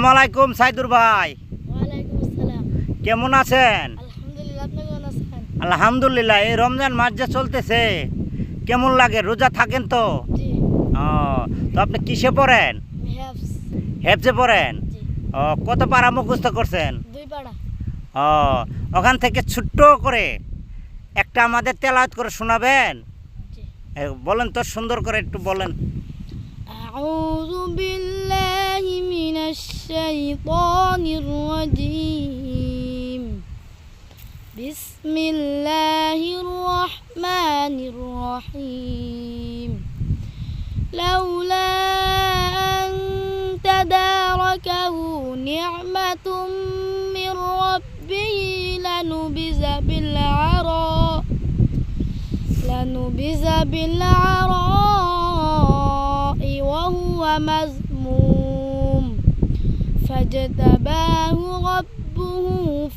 আসসালামু আলাইকুম সাইদুর ভাই। ওয়ালাইকুম আসসালাম। কেমন আছেন? আলহামদুলিল্লাহ, আপনি কেমন আছেন? আলহামদুলিল্লাহ। এই রমজান মাস যে চলতেছে, কেমন লাগে? রোজা থাকেন তো? জি। ও, তো আপনি কিসে পড়েন? হেফস। হেফজে পড়েন? জি। ও, কত পারা মুখস্থ করছেন? 2 পাড়া। ও, ওখান থেকে ছোট্ট করে একটা আমাদের তেলাওয়াত করে শোনাবেন? জি। বলেন তো, সুন্দর করে একটু বলেন। আউযু বিল্লাহি মিনাশ শাইতানির রাজীম। বিসমিল্লাহির রহমানির রহিম। লাউলা আন তাদারাকাহু নি'মাতুম মির রাব্বিহি লানুবিযা بالعراء وهو مذموم فاجتباه ربه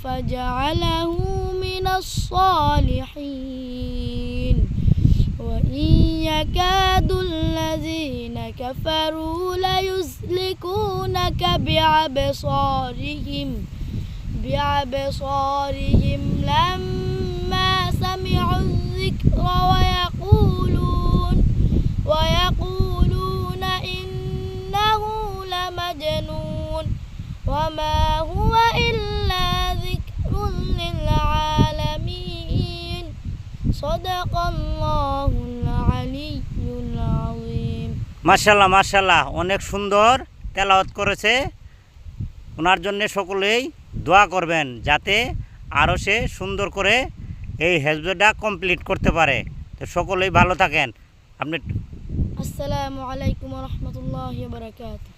فجعله من الصالحين وإن يكاد الذين كفروا ليزلقونك بأبصارهم لما سمعوا الذكر ويقولون إنه لمجنون وما هو إلا ذكر للعالمين صدق الله العلي العظيم। মাশাআল্লাহ মাশাআল্লাহ, অনেক সুন্দর তেলাওয়াত করেছে। ওনার জন্য সকলেই দোয়া করবেন যাতে আরও সে সুন্দর করে এই হেফজটা কমপ্লিট করতে পারে। তো সকলেই ভালো থাকেন। আপনি আসসালামু আলাইকুম ওয়া রাহমাতুল্লাহি ওয়া বারাকাতুহু।